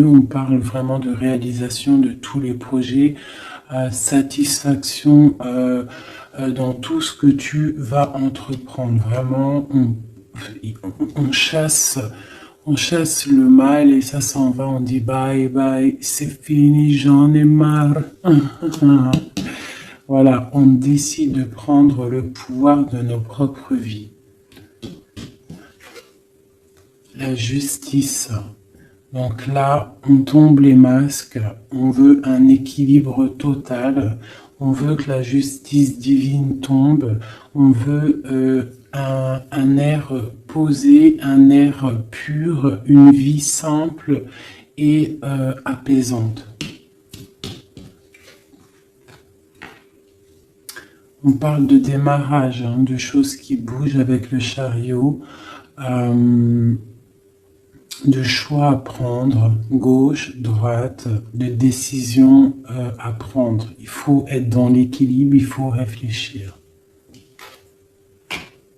On parle vraiment de réalisation de tous les projets, satisfaction dans tout ce que tu vas entreprendre. Vraiment, on chasse le mal et ça s'en va. On dit bye bye, c'est fini, j'en ai marre. Voilà, on décide de prendre le pouvoir de nos propres vies. La justice. Donc là, on tombe les masques, on veut un équilibre total, on veut que la justice divine tombe, on veut un air posé, un air pur, une vie simple et apaisante. On parle de démarrage, de choses qui bougent avec le chariot. De choix à prendre, gauche, droite, de décisions à prendre. Il faut être dans l'équilibre, il faut réfléchir.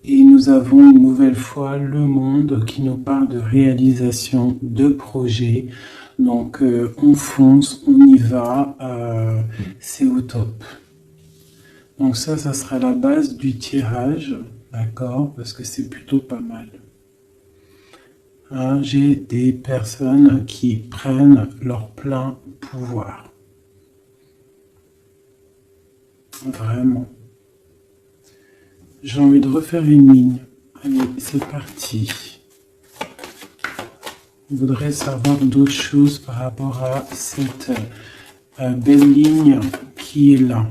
Et nous avons une nouvelle fois le monde qui nous parle de réalisation de projets. Donc on fonce, on y va, c'est au top. Donc ça sera la base du tirage, d'accord, parce que c'est plutôt pas mal. J'ai des personnes qui prennent leur plein pouvoir. Vraiment. J'ai envie de refaire une ligne. Allez, c'est parti. Je voudrais savoir d'autres choses par rapport à cette belle ligne qui est là.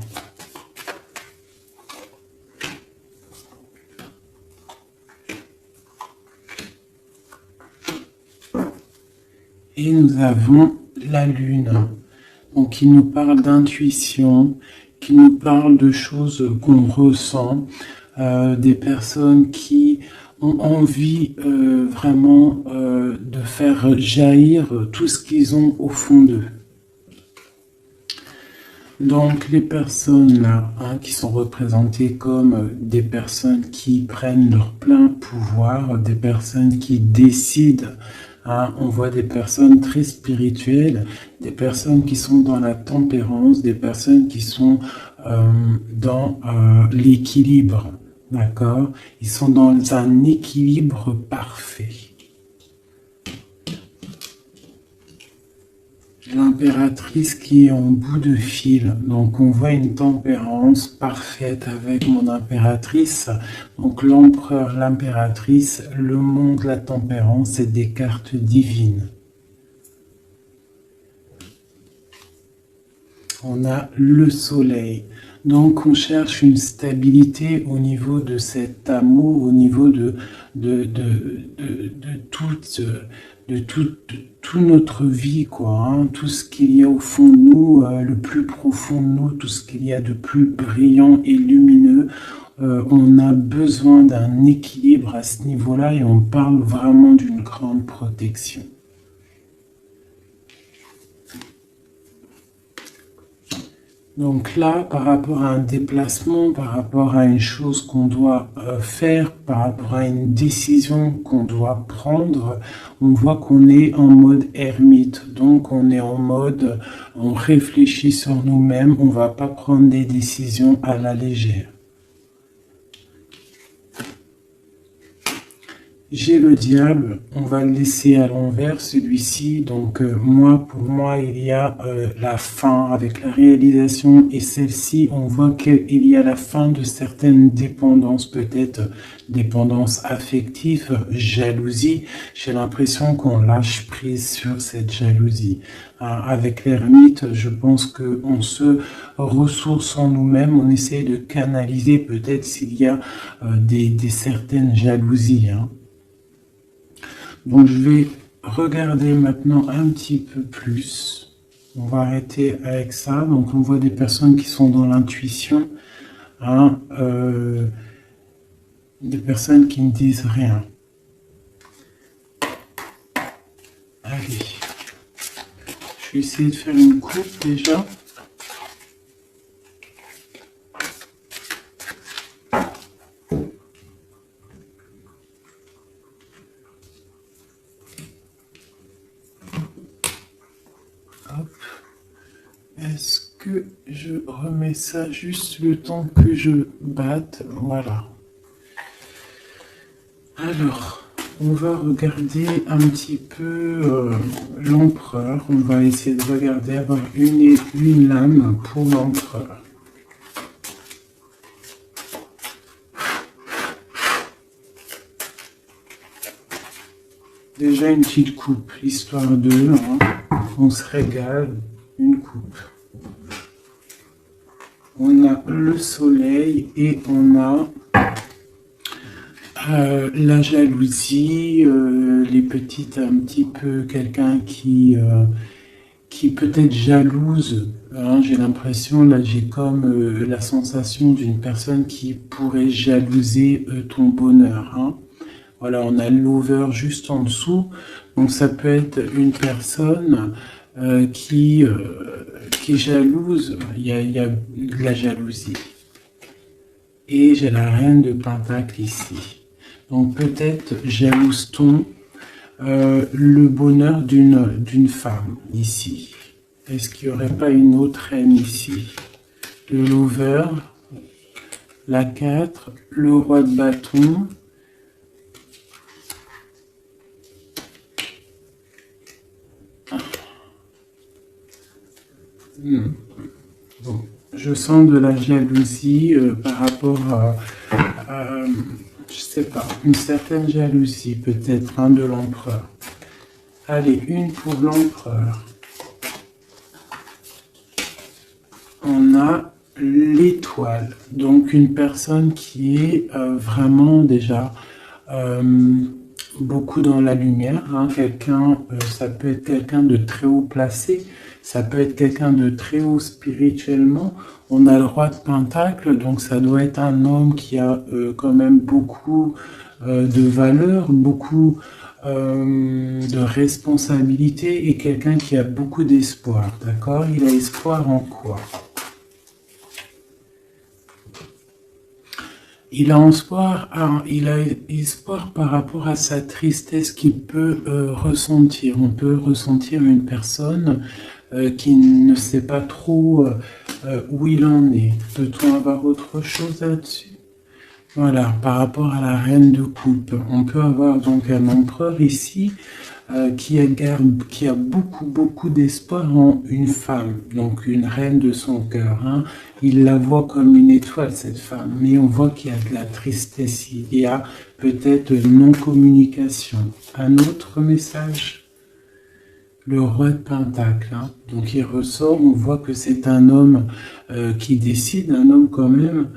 Et nous avons la lune, donc qui nous parle d'intuition, qui nous parle de choses qu'on ressent, des personnes qui ont envie vraiment de faire jaillir tout ce qu'ils ont au fond d'eux. Donc les personnes là, qui sont représentées comme des personnes qui prennent leur plein pouvoir, des personnes qui décident. On voit des personnes très spirituelles, des personnes qui sont dans la tempérance, des personnes qui sont dans l'équilibre, d'accord? Ils sont dans un équilibre parfait. L'impératrice qui est en bout de fil, donc on voit une tempérance parfaite avec mon impératrice, donc l'empereur, l'impératrice, le monde, la tempérance, c'est des cartes divines. On a le soleil, donc on cherche une stabilité au niveau de cet amour, au niveau de toute notre vie, quoi, tout ce qu'il y a au fond de nous, le plus profond de nous, tout ce qu'il y a de plus brillant et lumineux. On a besoin d'un équilibre à ce niveau-là et on parle vraiment d'une grande protection. Donc là, par rapport à un déplacement, par rapport à une chose qu'on doit faire, par rapport à une décision qu'on doit prendre, on voit qu'on est en mode ermite. Donc on est en mode, on réfléchit sur nous-mêmes, on ne va pas prendre des décisions à la légère. J'ai le diable, on va le laisser à l'envers celui-ci, donc pour moi il y a la fin avec la réalisation et celle-ci on voit qu'il y a la fin de certaines dépendances, peut-être dépendance affective, jalousie, j'ai l'impression qu'on lâche prise sur cette jalousie. Avec l'ermite, je pense qu'on se ressource en nous-mêmes, on essaie de canaliser peut-être s'il y a des certaines jalousies. Donc je vais regarder maintenant un petit peu plus. On va arrêter avec ça. Donc on voit des personnes qui sont dans l'intuition, des personnes qui ne disent rien. Allez, je vais essayer de faire une coupe déjà. Hop. Est-ce que je remets ça juste le temps que je batte? Voilà. Alors, on va regarder un petit peu l'empereur. On va essayer de regarder, avoir une lame pour l'empereur. Déjà une petite coupe, histoire de, on se régale, une coupe. On a le soleil et on a la jalousie, les petites, un petit peu quelqu'un qui peut être jalouse. Hein, j'ai l'impression, là j'ai comme la sensation d'une personne qui pourrait jalouser ton bonheur. Hein. Voilà, on a l'over juste en dessous. Donc ça peut être une personne qui est jalouse. Il y a de la jalousie. Et j'ai la reine de Pentacle ici. Donc peut-être jalouse-t-on le bonheur d'une femme ici. Est-ce qu'il n'y aurait pas une autre reine ici? Le lover, la 4, le roi de bâton. Bon, je sens de la jalousie par rapport à je sais pas, une certaine jalousie peut-être de l'empereur. Allez, une pour l'empereur. On a l'étoile, donc une personne qui est vraiment déjà beaucoup dans la lumière. Hein. Quelqu'un, ça peut être quelqu'un de très haut placé, ça peut être quelqu'un de très haut spirituellement. On a le roi de Pentacle, donc ça doit être un homme qui a quand même beaucoup de valeur, beaucoup de responsabilité et quelqu'un qui a beaucoup d'espoir. D'accord? Il a espoir en quoi? Il a espoir par rapport à sa tristesse qu'il peut ressentir. On peut ressentir une personne qui ne sait pas trop où il en est. Peut-on avoir autre chose là-dessus? Voilà, par rapport à la reine de coupe, on peut avoir donc un empereur ici qui a beaucoup d'espoir en une femme, donc une reine de son cœur. Hein. Il la voit comme une étoile, cette femme, mais on voit qu'il y a de la tristesse, il y a peut-être non-communication. Un autre message? Le roi de Pentacle, hein. Donc il ressort, on voit que c'est un homme qui décide, un homme quand même.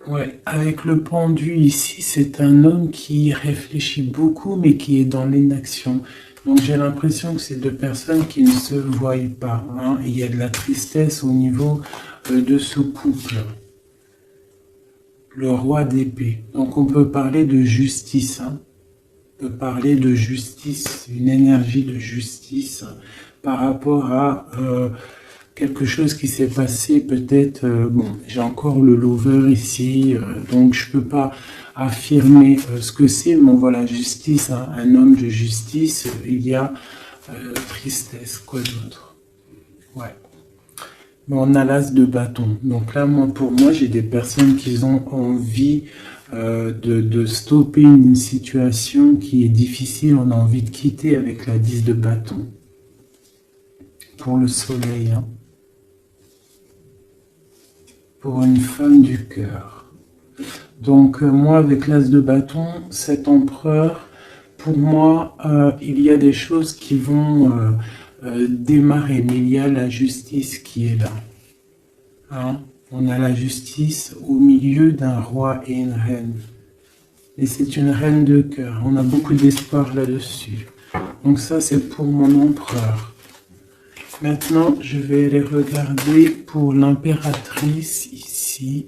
Ouais, avec le pendu ici, c'est un homme qui réfléchit beaucoup, mais qui est dans l'inaction. Donc j'ai l'impression que c'est deux personnes qui ne se voient pas. Hein. Il y a de la tristesse au niveau de ce couple. Le roi d'épée. Donc on peut parler de justice. Hein. On peut parler de justice, une énergie de justice par rapport à quelque chose qui s'est passé peut-être, bon, j'ai encore le lover ici, donc je peux pas affirmer ce que c'est, mais voilà, justice, hein, un homme de justice, il y a tristesse, quoi d'autre? Ouais. Bon, on a l'as de bâton, donc là, pour moi, j'ai des personnes qui ont envie de stopper une situation qui est difficile, on a envie de quitter avec la 10 de bâton. Pour le soleil, hein. Pour une femme du cœur. Donc moi, avec l'as de bâton, cet empereur, pour moi, il y a des choses qui vont démarrer, mais il y a la justice qui est là. Hein? On a la justice au milieu d'un roi et une reine. Et c'est une reine de cœur. On a beaucoup d'espoir là-dessus. Donc ça, c'est pour mon empereur. Maintenant, je vais les regarder pour l'impératrice ici.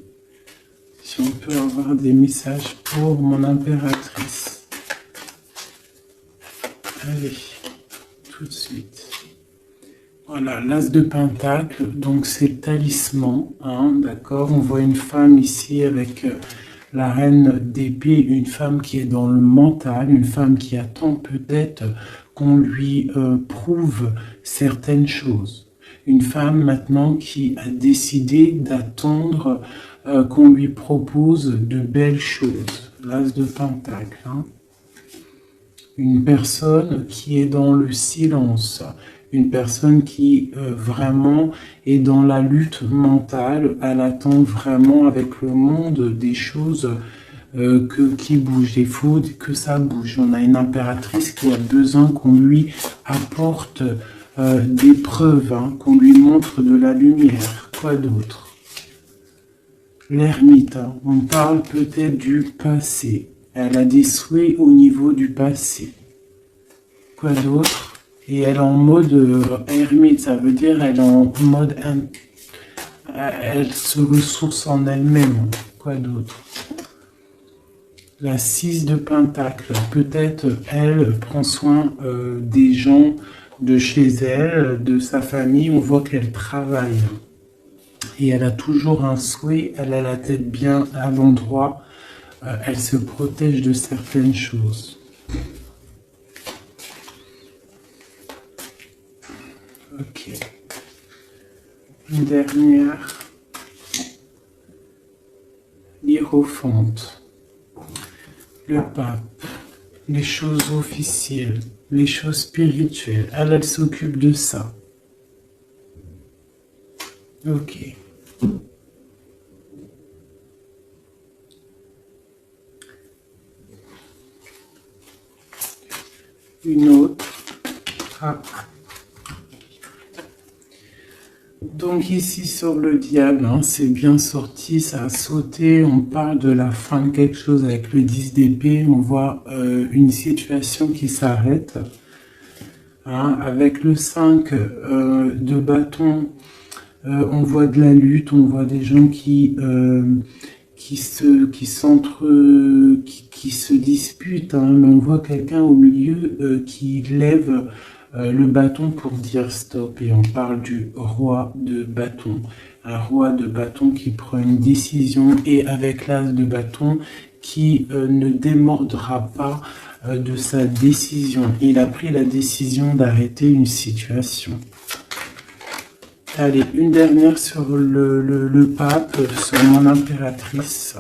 Si on peut avoir des messages pour mon impératrice. Allez, tout de suite. Voilà, l'as de pentacle, donc c'est le talisman, hein, d'accord? On voit une femme ici avec la reine d'épée, une femme qui est dans le mental, une femme qui attend peut-être qu'on lui prouve certaines choses. Une femme maintenant qui a décidé d'attendre qu'on lui propose de belles choses. L'As de Pentacle. Hein. Une personne qui est dans le silence. Une personne qui vraiment est dans la lutte mentale. Elle attend vraiment avec le monde des choses qui bougent. Il faut que ça bouge. On a une impératrice qui a besoin qu'on lui apporte des preuves, hein, qu'on lui montre de la lumière. Quoi d'autre? L'ermite, hein, on parle peut-être du passé. Elle a des souhaits au niveau du passé. Quoi d'autre? Et elle est en mode ermite, ça veut dire elle est en mode... Elle se ressource en elle-même. Quoi d'autre? La 6 de Pentacle. Peut-être elle prend soin des gens de chez elle, de sa famille. On voit qu'elle travaille. Et elle a toujours un souhait, elle a la tête bien à l'endroit. Elle se protège de certaines choses. Ok. Une dernière. L'Hiérophante. Le pape. Les choses officielles. Les choses spirituelles. Elle s'occupe de ça. Ok. Une autre. Ah. Donc ici sur le diable, hein, c'est bien sorti, ça a sauté, on parle de la fin de quelque chose avec le 10 d'épée, on voit une situation qui s'arrête. Hein, avec le 5 de bâton, on voit de la lutte, on voit des gens qui se disputent, hein, mais on voit quelqu'un au milieu qui lève le bâton pour dire stop, et on parle du roi de bâton. Un roi de bâton qui prend une décision, et avec l'as de bâton qui ne démordra pas de sa décision. Il a pris la décision d'arrêter une situation. Allez, une dernière sur le pape, sur mon impératrice.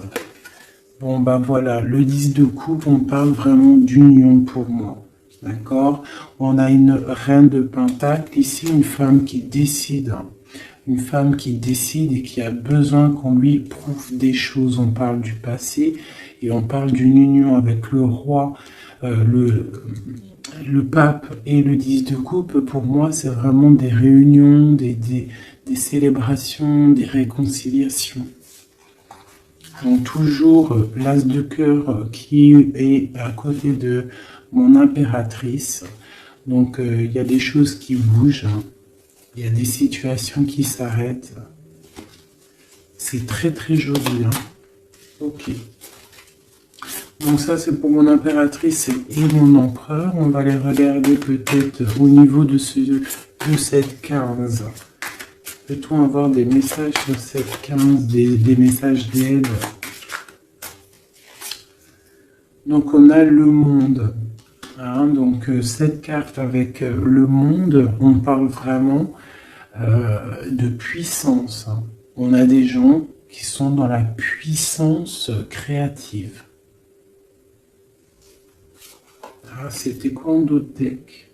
Bon, bah voilà, le 10 de coupe, on parle vraiment d'union pour moi. D'accord? On a une reine de pentacle, ici une femme qui décide. Une femme qui décide et qui a besoin qu'on lui prouve des choses. On parle du passé et on parle d'une union avec le roi, le pape et le 10 de coupe. Pour moi, c'est vraiment des réunions, des célébrations, des réconciliations. Donc toujours l'as de cœur qui est à côté de mon impératrice. Donc il y a des choses qui bougent, hein. Il y a des situations qui s'arrêtent. C'est très très joli. Hein. Ok. Donc ça c'est pour mon impératrice et mon empereur. On va les regarder peut-être au niveau de cette 15. Peut-on avoir des messages sur cette 15, des messages d'aide? Donc on a le monde. Hein, donc cette carte avec le monde, on parle vraiment de puissance. Hein. On a des gens qui sont dans la puissance créative. Ah, c'était quoi en d'autres decks?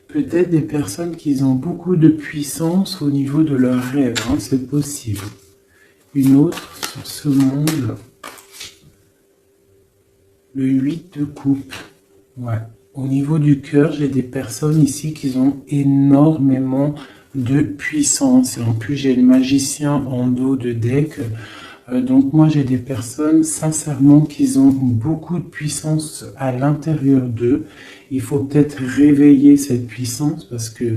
Peut-être des personnes qui ont beaucoup de puissance au niveau de leurs rêves, hein, c'est possible. Une autre sur ce monde, le 8 de coupe. Ouais. Au niveau du cœur, j'ai des personnes ici qui ont énormément de puissance. Et en plus, j'ai le magicien en dos de deck. Donc moi, j'ai des personnes, sincèrement, qui ont beaucoup de puissance à l'intérieur d'eux. Il faut peut-être réveiller cette puissance parce que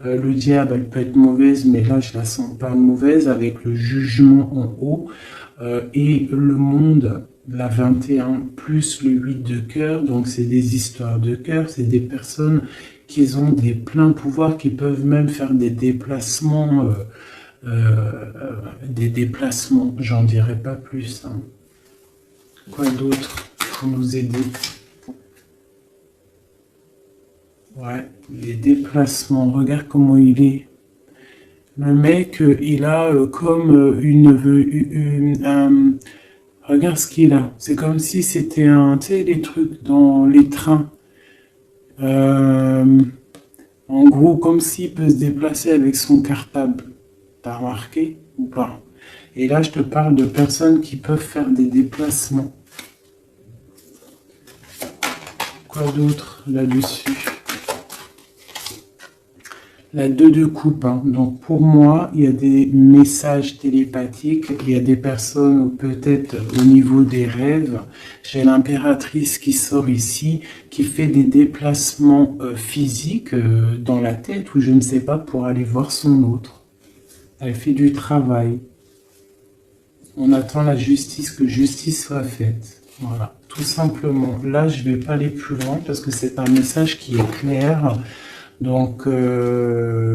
le diable, elle peut être mauvaise, mais là, je la sens pas mauvaise avec le jugement en haut. Et le monde, la 21 plus le 8 de cœur, donc c'est des histoires de cœur, c'est des personnes qui ont des pleins pouvoirs, qui peuvent même faire des déplacements, j'en dirai pas plus. Hein. Quoi d'autre pour nous aider? Ouais, les déplacements. Regarde comment il est. Le mec, il a comme regarde ce qu'il a. C'est comme si c'était un, tu sais, les trucs dans les trains. Euh, En gros, comme s'il peut se déplacer avec son cartable. T'as remarqué ou pas? Et là, je te parle de personnes qui peuvent faire des déplacements. Quoi d'autre là-dessus? La 2 de coupe. Hein. Donc pour moi, il y a des messages télépathiques. Il y a des personnes, ou peut-être au niveau des rêves. J'ai l'impératrice qui sort ici, qui fait des déplacements physiques dans la tête, ou je ne sais pas, pour aller voir son autre. Elle fait du travail. On attend la justice, que justice soit faite. Voilà, tout simplement. Là, je ne vais pas aller plus loin parce que c'est un message qui est clair. Donc, je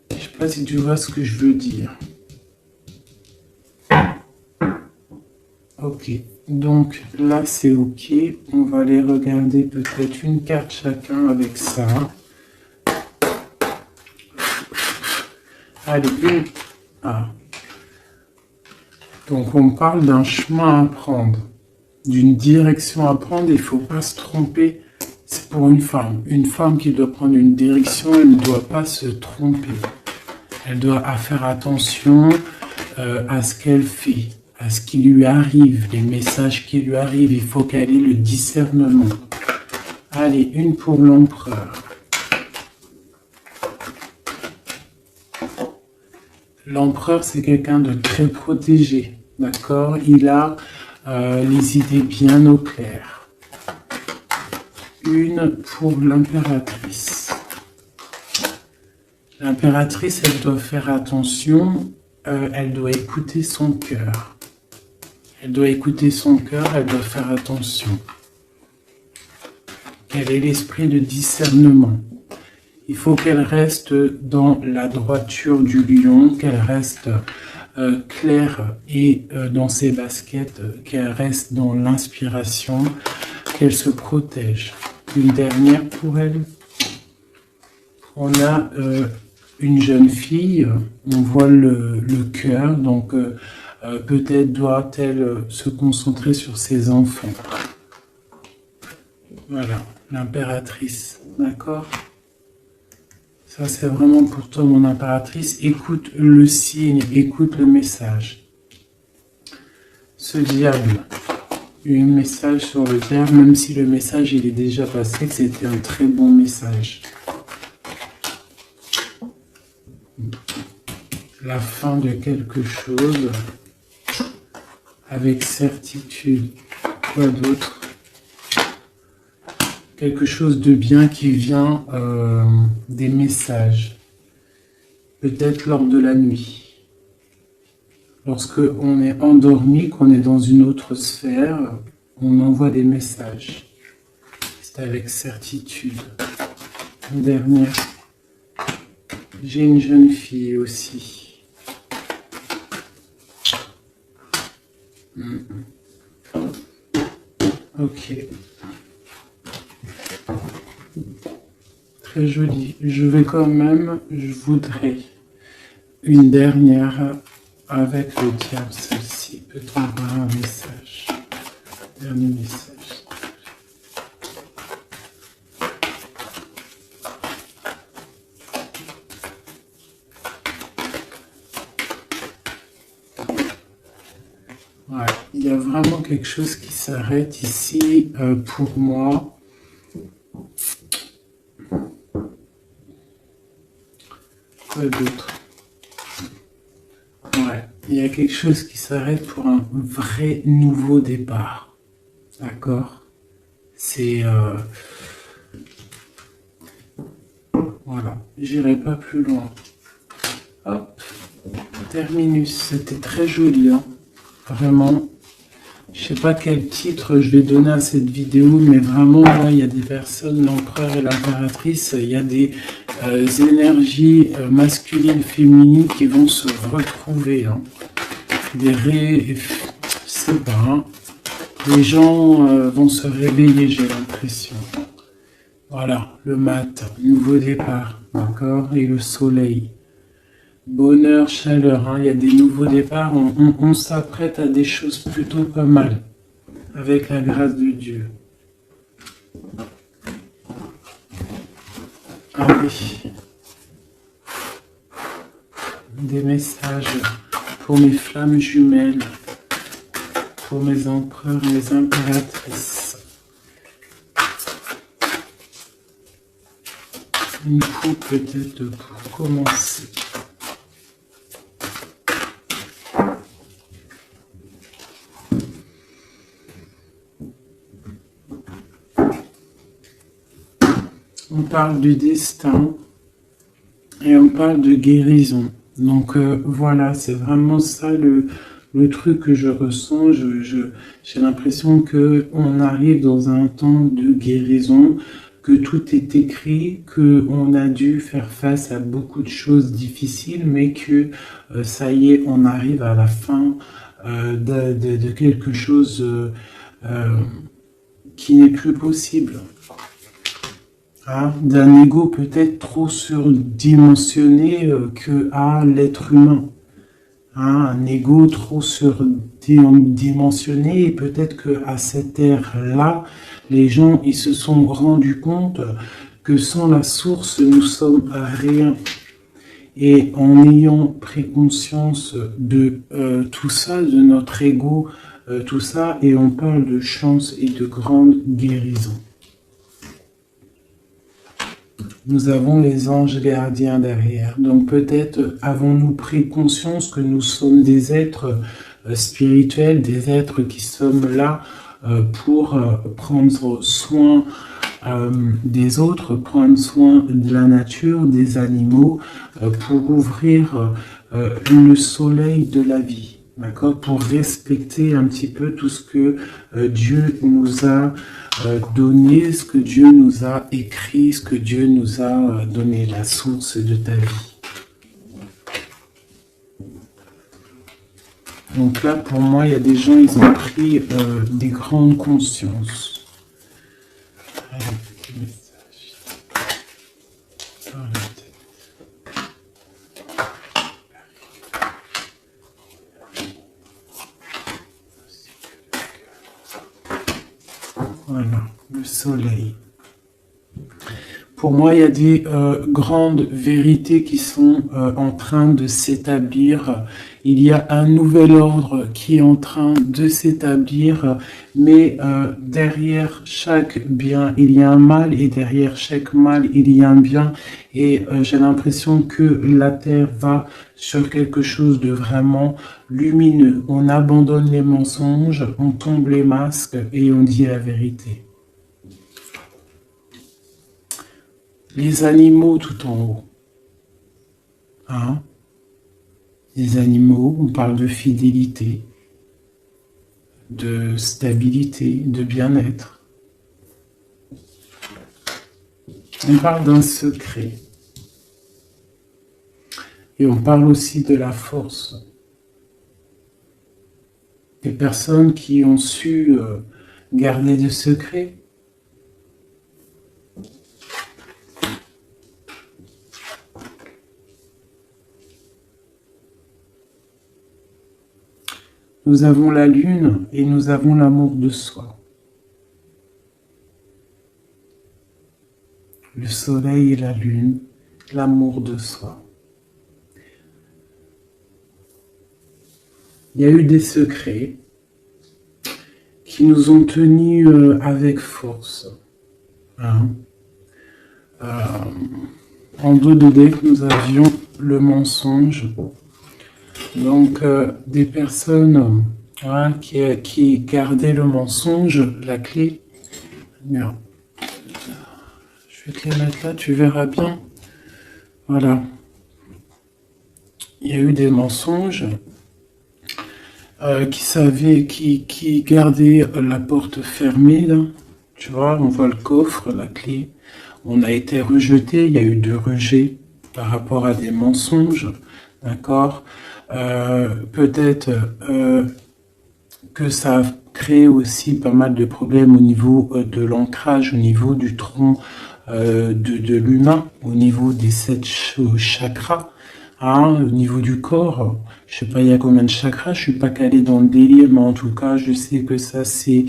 sais pas si tu vois ce que je veux dire. Ok, donc là c'est ok. On va aller regarder peut-être une carte chacun avec ça. Allez, une. Ah. Donc on parle d'un chemin à prendre, d'une direction à prendre. Il ne faut pas se tromper. C'est pour une femme. Une femme qui doit prendre une direction, elle ne doit pas se tromper. Elle doit faire attention à ce qu'elle fait, à ce qui lui arrive, les messages qui lui arrivent. Il faut qu'elle ait le discernement. Allez, une pour l'empereur. L'empereur, c'est quelqu'un de très protégé, d'accord? Il a les idées bien au clair. Une pour l'impératrice. L'impératrice, elle doit faire attention, elle doit écouter son cœur. Elle doit écouter son cœur, elle doit faire attention. Quel est l'esprit de discernement? Il faut qu'elle reste dans la droiture du lion, qu'elle reste claire et dans ses baskets, qu'elle reste dans l'inspiration, qu'elle se protège. Une dernière pour elle. On a une jeune fille, on voit le cœur, donc peut-être doit-elle se concentrer sur ses enfants. Voilà, l'impératrice, d'accord? Ça c'est vraiment pour toi mon impératrice, écoute le signe, écoute le message. Ce diable, un message sur le diable, même si le message il est déjà passé, c'était un très bon message. La fin de quelque chose avec certitude. Quoi d'autre? Quelque chose de bien qui vient des messages. Peut-être lors de la nuit. Lorsque on est endormi, qu'on est dans une autre sphère, on envoie des messages. C'est avec certitude. Une dernière. J'ai une jeune fille aussi. Ok. Très joli. Je vais quand même, je voudrais une dernière avec le diable, celle-ci. Peut-on avoir un message? Dernier message. Ouais, il y a vraiment quelque chose qui s'arrête ici pour moi. Quoi d'autre? Ouais, il y a quelque chose qui s'arrête pour un vrai nouveau départ. D'accord? C'est... Voilà, j'irai pas plus loin. Hop, terminus, c'était très joli, hein. Vraiment. Je sais pas quel titre je vais donner à cette vidéo, mais vraiment, là, il y a des personnes, l'empereur et l'impératrice, il y a des énergies masculines, féminines qui vont se retrouver. Hein. Je sais pas. Hein. Les gens vont se réveiller, j'ai l'impression. Voilà, le matin, nouveau départ, d'accord? Et le soleil. Bonheur, chaleur, hein, il y a des nouveaux départs, on s'apprête à des choses plutôt pas mal, avec la grâce de Dieu. Ah oui, des messages pour mes flammes jumelles, pour mes empereurs et mes impératrices. Une coupe peut-être pour commencer. On parle du destin et on parle de guérison. Donc voilà, c'est vraiment ça le truc que je ressens. J'ai l'impression qu'on arrive dans un temps de guérison, que tout est écrit, qu'on a dû faire face à beaucoup de choses difficiles, mais que ça y est, on arrive à la fin de quelque chose qui n'est plus possible. Hein, d'un ego peut-être trop surdimensionné que à l'être humain. Hein, un ego trop surdimensionné et peut-être qu'à cette ère-là, les gens ils se sont rendus compte que sans la source, nous sommes rien. Et en ayant pris conscience de tout ça, de notre ego, tout ça, et on parle de chance et de grande guérison. Nous avons les anges gardiens derrière. Donc peut-être avons-nous pris conscience que nous sommes des êtres spirituels, des êtres qui sommes là pour prendre soin des autres, prendre soin de la nature, des animaux, pour ouvrir le soleil de la vie. D'accord, pour respecter un petit peu tout ce que Dieu nous a donné, ce que Dieu nous a écrit, ce que Dieu nous a donné, la source de ta vie. Donc là, pour moi, il y a des gens, ils ont pris des grandes consciences. Voilà, le soleil. Pour moi, il y a des grandes vérités qui sont en train de s'établir. Il y a un nouvel ordre qui est en train de s'établir, mais derrière chaque bien, il y a un mal, et derrière chaque mal, il y a un bien. Et j'ai l'impression que la Terre va sur quelque chose de vraiment lumineux. On abandonne les mensonges, on tombe les masques et on dit la vérité. Les animaux tout en haut. Hein? Les animaux, on parle de fidélité, de stabilité, de bien-être. On parle d'un secret. Et on parle aussi de la force. Des personnes qui ont su garder des secrets. Nous avons la lune et nous avons l'amour de soi. Le soleil et la lune, l'amour de soi. Il y a eu des secrets qui nous ont tenus avec force. Hein. En dos de deck, nous avions le mensonge. Donc, des personnes qui gardaient le mensonge, la clé. Merde. Je vais te les mettre là, tu verras bien. Voilà. Il y a eu des mensonges qui gardaient la porte fermée, là. Tu vois, on voit le coffre, la clé. On a été rejeté, il y a eu de rejet par rapport à des mensonges. D'accord? Peut-être que ça a créé aussi pas mal de problèmes au niveau de l'ancrage, au niveau du tronc de l'humain, au niveau des 7 chakras, hein, au niveau du corps. Je sais pas il y a combien de chakras, je suis pas calé dans le délire, mais en tout cas, je sais que ça, c'est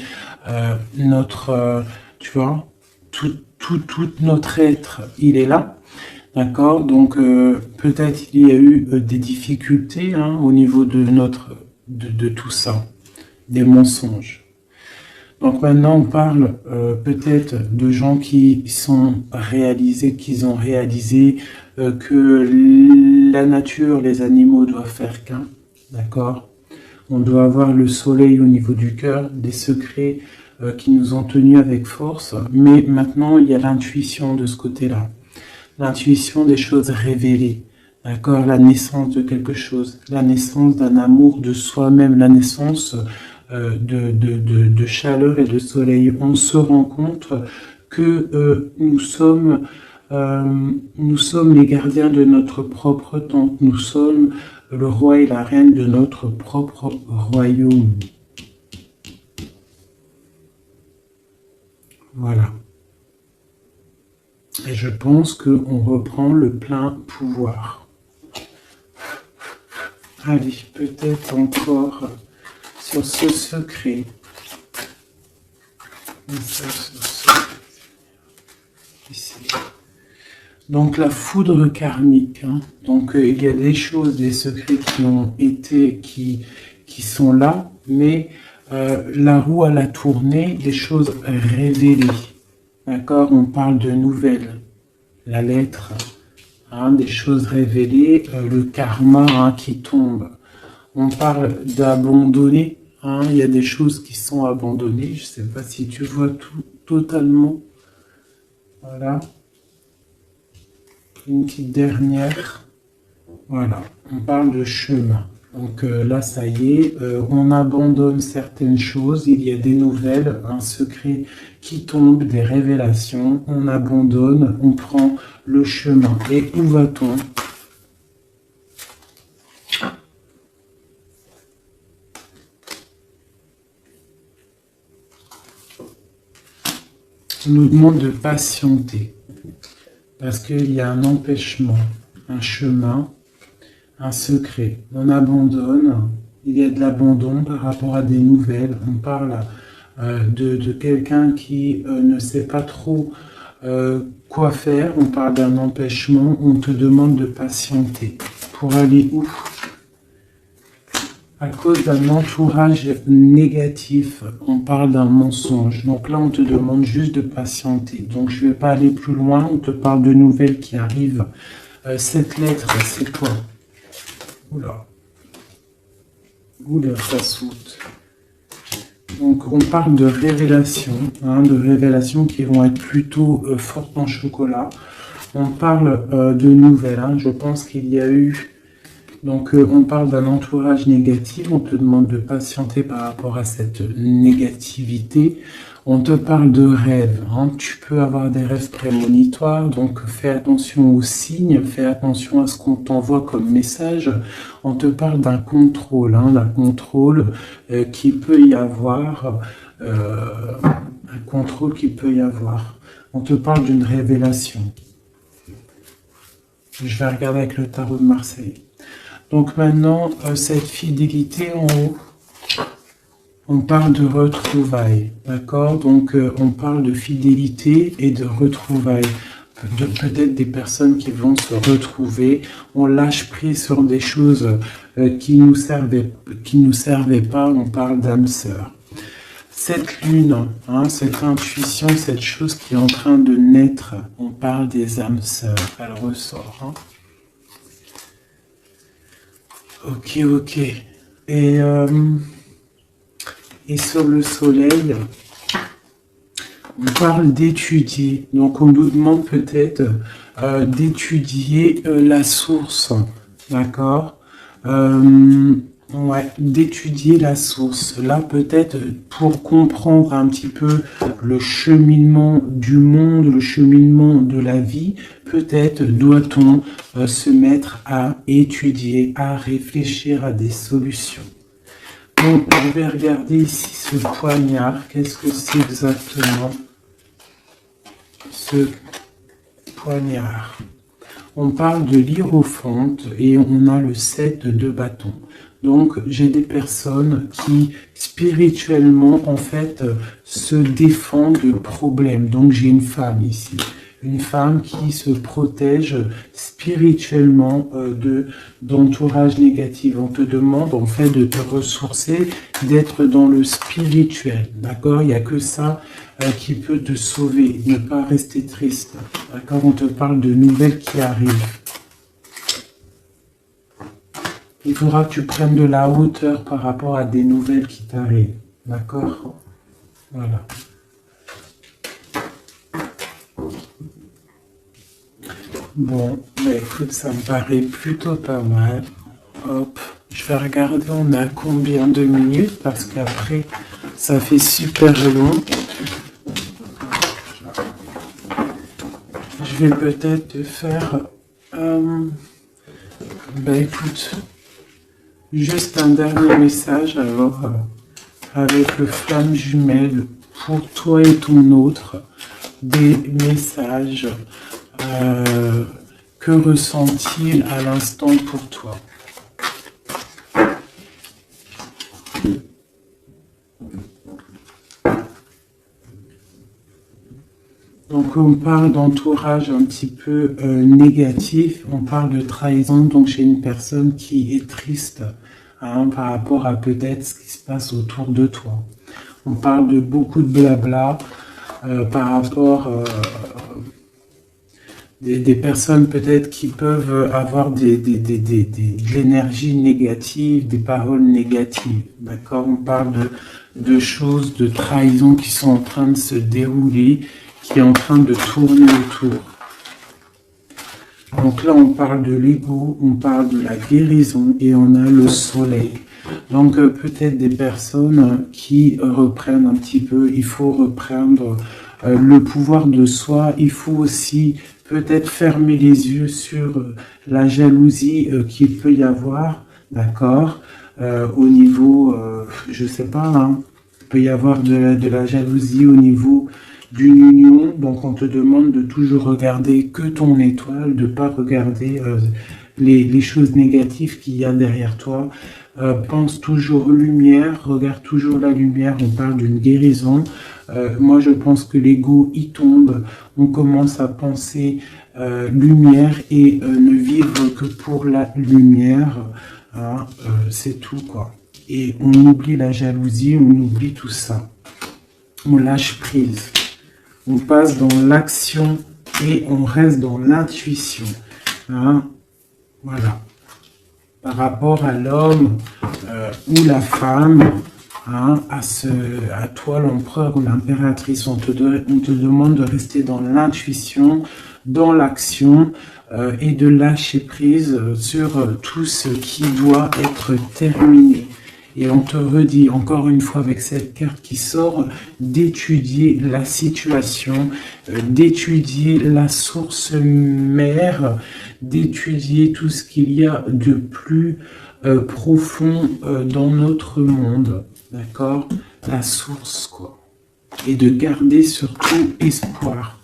notre, tu vois, tout notre être, il est là. D'accord, donc peut-être il y a eu des difficultés hein, au niveau de de tout ça, des mensonges. Donc maintenant on parle peut-être de gens qui ont réalisé que la nature, les animaux doivent faire qu'un, d'accord. On doit avoir le soleil au niveau du cœur, des secrets qui nous ont tenus avec force, mais maintenant il y a l'intuition de ce côté-là. L'intuition des choses révélées, d'accord, la naissance de quelque chose, la naissance d'un amour de soi-même, la naissance de chaleur et de soleil. On se rend compte que nous sommes les gardiens de notre propre temps, nous sommes le roi et la reine de notre propre royaume. Voilà. Et je pense qu'on reprend le plein pouvoir. Allez, peut-être encore sur ce secret. Ici. Donc la foudre karmique. Hein. Donc il y a des choses, des secrets qui ont été, qui sont là, mais la roue à la tournée, des choses révélées. D'accord, on parle de nouvelles, la lettre, hein, des choses révélées, le karma hein, qui tombe. On parle d'abandonner, hein, il y a des choses qui sont abandonnées. Je ne sais pas si tu vois tout totalement. Voilà. Une petite dernière. Voilà, on parle de chemin. Donc là, ça y est, on abandonne certaines choses, il y a des nouvelles, un secret qui tombe, des révélations, on abandonne, on prend le chemin. Et où va-t-on? On nous demande de patienter, parce qu'il y a un empêchement, un chemin, un secret. On abandonne, il y a de l'abandon par rapport à des nouvelles. On parle de quelqu'un qui ne sait pas trop quoi faire. On parle d'un empêchement. On te demande de patienter. Pour aller où? À cause d'un entourage négatif. On parle d'un mensonge. Donc là, on te demande juste de patienter. Donc je ne vais pas aller plus loin. On te parle de nouvelles qui arrivent. Cette lettre, c'est quoi? Oula. Oula, ça saute. Donc, on parle de révélations, hein, de révélations qui vont être plutôt fortes en chocolat. On parle de nouvelles. Hein, je pense qu'il y a eu... Donc, on parle d'un entourage négatif. On te demande de patienter par rapport à cette négativité. On te parle de rêves. Hein. Tu peux avoir des rêves prémonitoires, donc fais attention aux signes, fais attention à ce qu'on t'envoie comme message. On te parle d'un contrôle, hein, qui peut y avoir, un contrôle qui peut y avoir. On te parle d'une révélation. Je vais regarder avec le tarot de Marseille. Donc maintenant, cette fidélité en haut. On parle de retrouvailles, d'accord? Donc, on parle de fidélité et de retrouvailles. Peut-être des personnes qui vont se retrouver. On lâche prise sur des choses qui nous servaient pas. On parle d'âme sœur. Cette lune, hein, cette intuition, cette chose qui est en train de naître, on parle des âmes sœurs. Elle ressort. Hein. Ok. Et sur le soleil, on parle d'étudier. Donc, on nous demande peut-être d'étudier la source. D'accord? Ouais, d'étudier la source. Là, peut-être pour comprendre un petit peu le cheminement du monde, le cheminement de la vie, peut-être doit-on se mettre à étudier, à réfléchir à des solutions. Donc, je vais regarder ici ce poignard. Qu'est-ce que c'est exactement? poignard. On parle de l'hiérophante et on a le 7 de bâton. Donc, j'ai des personnes qui, spirituellement, en fait, se défendent de problèmes. Donc, j'ai une femme ici. Une femme qui se protège spirituellement d'entourage négatif. On te demande, en fait, de te ressourcer, d'être dans le spirituel. D'accord? Il n'y a que ça qui peut te sauver. Ne pas rester triste. D'accord? On te parle de nouvelles qui arrivent. Il faudra que tu prennes de la hauteur par rapport à des nouvelles qui t'arrivent. D'accord? Voilà. Bon, bah écoute, ça me paraît plutôt pas mal. Hop, je vais regarder, on a combien de minutes, parce qu'après, ça fait super long. Je vais peut-être te faire... bah écoute... Juste un dernier message, alors, avec le flamme jumelle, pour toi et ton autre, des messages, que ressent-il à l'instant pour toi? Donc on parle d'entourage un petit peu négatif, on parle de trahison, donc j'ai une personne qui est triste par rapport à peut-être ce qui se passe autour de toi. On parle de beaucoup de blabla par rapport des personnes peut-être qui peuvent avoir de l'énergie négative, des paroles négatives. D'accord? On parle de choses, de trahison qui sont en train de se dérouler, qui est en train de tourner autour. Donc là, on parle de l'ego, on parle de la guérison et on a le soleil. Donc peut-être des personnes qui reprennent un petit peu, il faut reprendre le pouvoir de soi, il faut aussi peut-être fermer les yeux sur la jalousie qu'il peut y avoir, d'accord, au niveau, je sais pas, hein, il peut y avoir de la jalousie au niveau d'une union, donc on te demande de toujours regarder que ton étoile, de ne pas regarder les choses négatives qu'il y a derrière toi. Pense toujours lumière, regarde toujours la lumière, on parle d'une guérison. Moi je pense que l'ego y tombe, on commence à penser lumière et ne vivre que pour la lumière, hein, c'est tout quoi. Et on oublie la jalousie, on oublie tout ça. On lâche prise. On passe dans l'action et on reste dans l'intuition. Hein? Voilà. Par rapport à l'homme ou la femme, hein, à toi l'empereur ou l'impératrice, on te demande de rester dans l'intuition, dans l'action et de lâcher prise sur tout ce qui doit être terminé. Et on te redit encore une fois avec cette carte qui sort d'étudier la situation, d'étudier la source mère, d'étudier tout ce qu'il y a de plus profond dans notre monde, d'accord? La source, quoi. Et de garder surtout espoir.